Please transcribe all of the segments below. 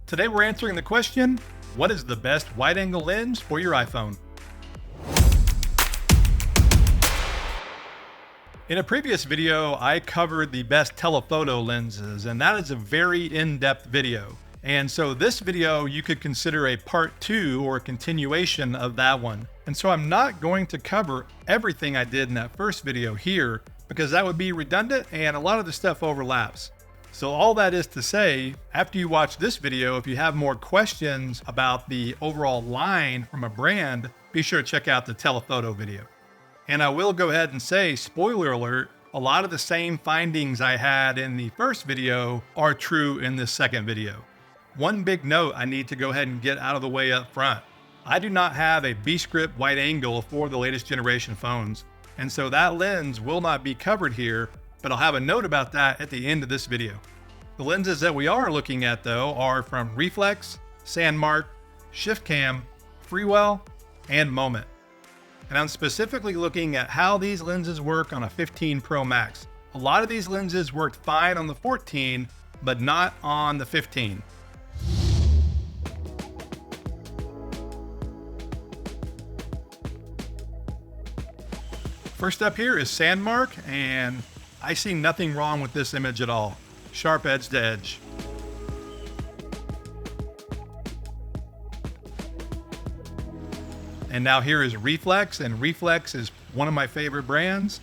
Today we're answering the question, what is the best wide-angle lens for your iPhone? In a previous video, I covered the best telephoto lenses, and that is a very in-depth video. And so this video, you could consider a part 2 or a continuation of that one. And so I'm not going to cover everything I did in that first video here, because that would be redundant and a lot of the stuff overlaps. So all that is to say, after you watch this video, if you have more questions about the overall line from a brand, be sure to check out the telephoto video. And I will go ahead and say, spoiler alert, a lot of the same findings I had in the first video are true in this second video. One big note I need to go ahead and get out of the way up front. I do not have a B-Script wide angle for the latest generation phones. And so that lens will not be covered here, but I'll have a note about that at the end of this video. The lenses that we are looking at though are from Reflex, Sandmarc, ShiftCam, Freewell, and Moment. And I'm specifically looking at how these lenses work on a 15 Pro Max. A lot of these lenses worked fine on the 14, but not on the 15. First up here is Sandmarc, and I see nothing wrong with this image at all. Sharp edge to edge. And now here is Reflex, and Reflex is one of my favorite brands.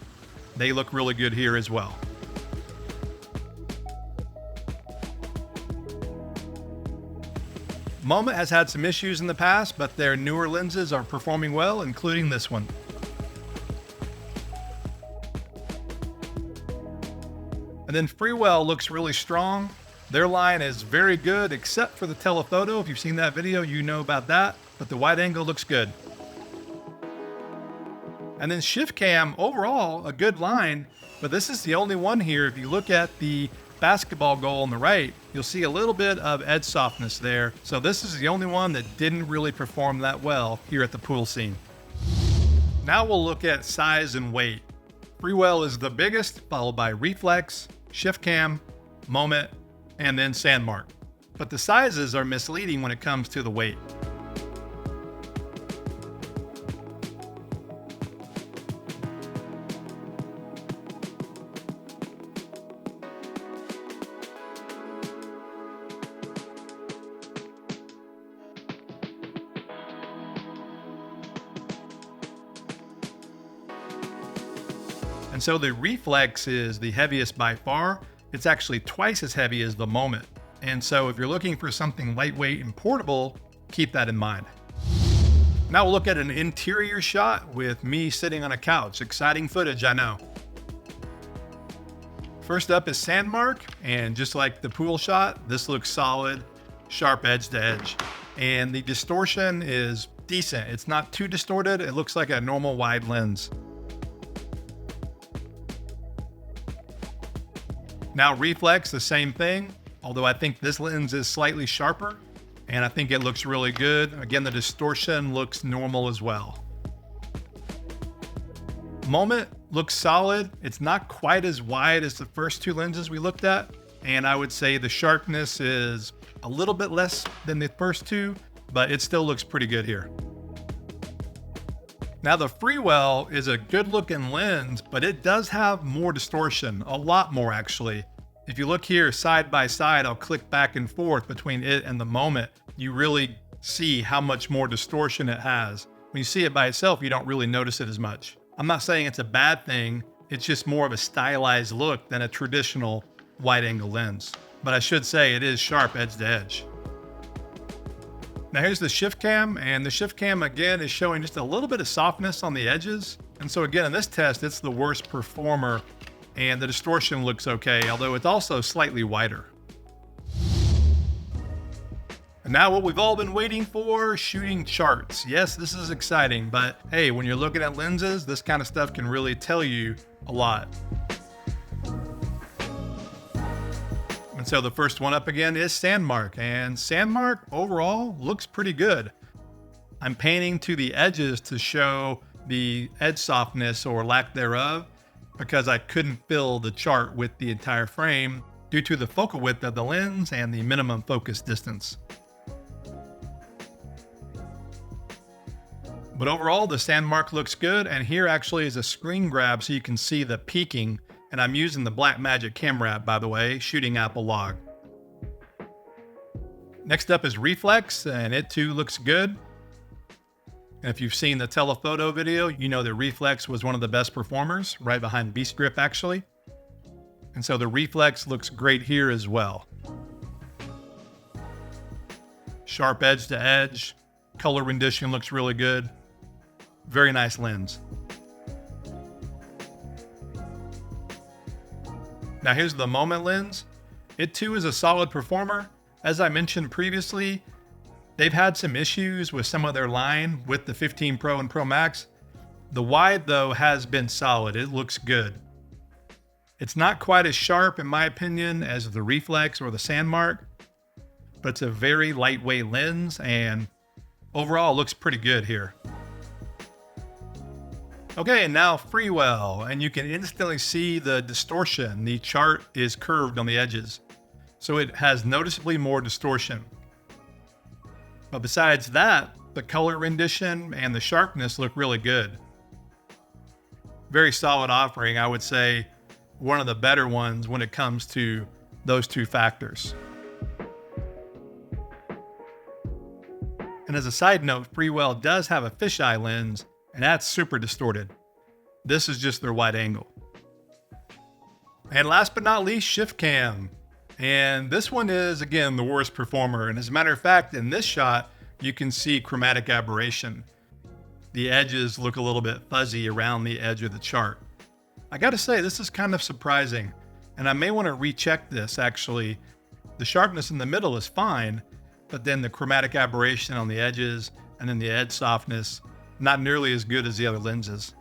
They look really good here as well. Moment has had some issues in the past, but their newer lenses are performing well, including this one. And then Freewell looks really strong. Their line is very good, except for the telephoto. If you've seen that video, you know about that, but the wide angle looks good. And then ShiftCam, overall, a good line, but this is the only one here. If you look at the basketball goal on the right, you'll see a little bit of edge softness there. So this is the only one that didn't really perform that well here at the pool scene. Now we'll look at size and weight. Freewell is the biggest, followed by Reflex, ShiftCam, Moment, and then Sandmarc. But the sizes are misleading when it comes to the weight. And so the Reflex is the heaviest by far. It's actually twice as heavy as the Moment. And so if you're looking for something lightweight and portable, keep that in mind. Now we'll look at an interior shot with me sitting on a couch. Exciting footage, I know. First up is Sandmarc, and just like the pool shot, this looks solid, sharp edge to edge. And the distortion is decent. It's not too distorted. It looks like a normal wide lens. Now Reflex, the same thing, although I think this lens is slightly sharper, and I think it looks really good. Again, the distortion looks normal as well. Moment looks solid. It's not quite as wide as the first two lenses we looked at, and I would say the sharpness is a little bit less than the first two, but it still looks pretty good here. Now the Freewell is a good looking lens, but it does have more distortion, a lot more actually. If you look here side by side, I'll click back and forth between it and the Moment. You really see how much more distortion it has. When you see it by itself, you don't really notice it as much. I'm not saying it's a bad thing. It's just more of a stylized look than a traditional wide angle lens. But I should say it is sharp edge to edge. Now here's the ShiftCam, and the ShiftCam again is showing just a little bit of softness on the edges. And so again, in this test, it's the worst performer, and the distortion looks okay, although it's also slightly wider. And now what we've all been waiting for, shooting charts. Yes, this is exciting, but hey, when you're looking at lenses, this kind of stuff can really tell you a lot. And so the first one up again is Sandmarc, and Sandmarc overall looks pretty good. I'm painting to the edges to show the edge softness or lack thereof because I couldn't fill the chart with the entire frame. due to the focal width of the lens and the minimum focus distance. But overall, the Sandmark looks good, and here actually is a screen grab so you can see the peaking, and I'm using the Blackmagic camera app, by the way, shooting Apple Log. Next up is Reflex, and it too looks good. And if you've seen the telephoto video, you know that Reflex was one of the best performers, right behind Beast Grip actually. And so the Reflex looks great here as well. Sharp edge to edge, color rendition looks really good. Very nice lens. Now here's the Moment lens. It too is a solid performer. As I mentioned previously, they've had some issues with some of their line with the 15 Pro and Pro Max. The wide though has been solid. It looks good. It's not quite as sharp in my opinion as the Reflex or the Sandmark, but it's a very lightweight lens and overall looks pretty good here. Okay, and now Freewell, and you can instantly see the distortion. The chart is curved on the edges, so it has noticeably more distortion. But besides that, the color rendition and the sharpness look really good. Very solid offering, I would say one of the better ones when it comes to those two factors. And as a side note, Freewell does have a fisheye lens, and that's super distorted. This is just their wide angle. And last but not least, ShiftCam. And this one is, again, the worst performer. And as a matter of fact, in this shot, you can see chromatic aberration. The edges look a little bit fuzzy around the edge of the chart. I gotta say, this is kind of surprising. And I may want to recheck this actually. The sharpness in the middle is fine, but then the chromatic aberration on the edges and then the edge softness, not nearly as good as the other lenses.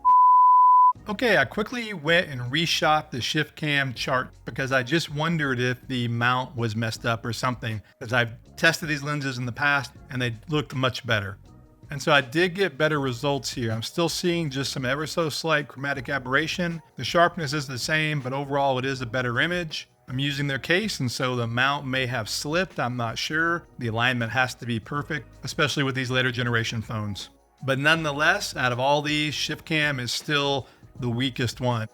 Okay, I quickly went and reshot the ShiftCam chart because I just wondered if the mount was messed up or something, because I've tested these lenses in the past and they looked much better. And so I did get better results here. I'm still seeing just some ever so slight chromatic aberration. The sharpness is the same, but overall it is a better image. I'm using their case, and so the mount may have slipped. I'm not sure. The alignment has to be perfect, especially with these later generation phones. But nonetheless, out of all these, ShiftCam is still the weakest one.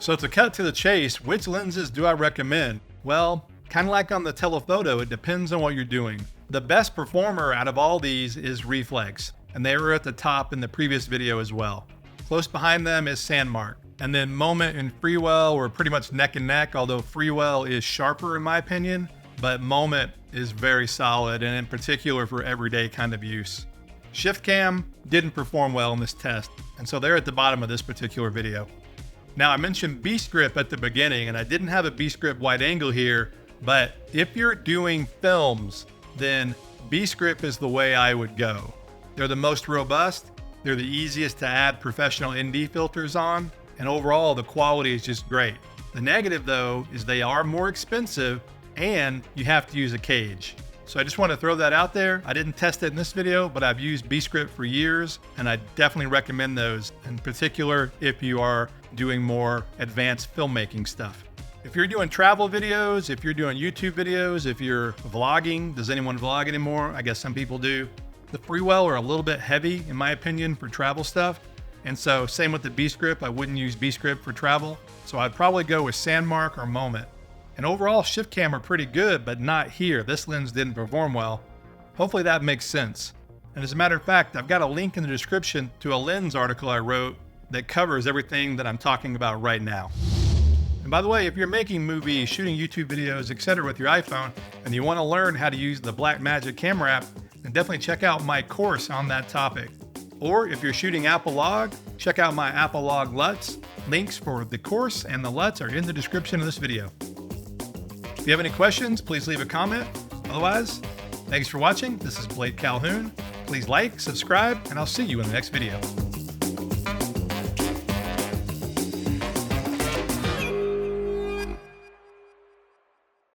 So to cut to the chase, which lenses do I recommend? Well, kind of like on the telephoto, it depends on what you're doing. The best performer out of all these is Reflex, and they were at the top in the previous video as well. Close behind them is Sandmark. And then Moment and Freewell were pretty much neck and neck, although Freewell is sharper in my opinion, but Moment is very solid, and in particular for everyday kind of use. ShiftCam didn't perform well in this test, and so they're at the bottom of this particular video. Now I mentioned Beast Grip at the beginning, and I didn't have a Beast Grip wide angle here, but if you're doing films, then Beast Grip is the way I would go. They're the most robust, they're the easiest to add professional ND filters on, and overall the quality is just great. The negative though is they are more expensive and you have to use a cage. So I just want to throw that out there. I didn't test it in this video, but I've used Beast Grip for years, and I definitely recommend those, in particular if you are doing more advanced filmmaking stuff. If you're doing travel videos, if you're doing YouTube videos, if you're vlogging, does anyone vlog anymore? I guess some people do. The Freewell are a little bit heavy, in my opinion, for travel stuff. And so same with the Beast Grip, I wouldn't use Beast Grip for travel. So I'd probably go with Sandmark or Moment. And overall, ShiftCam are pretty good, but not here. This lens didn't perform well. Hopefully that makes sense. And as a matter of fact, I've got a link in the description to a lens article I wrote that covers everything that I'm talking about right now. And by the way, if you're making movies, shooting YouTube videos, etc. with your iPhone, and you want to learn how to use the Blackmagic camera app, then definitely check out my course on that topic. Or if you're shooting Apple Log, check out my Apple Log LUTs. Links for the course and the LUTs are in the description of this video. If you have any questions, please leave a comment. Otherwise, thanks for watching. This is Blake Calhoun. Please like, subscribe, and I'll see you in the next video.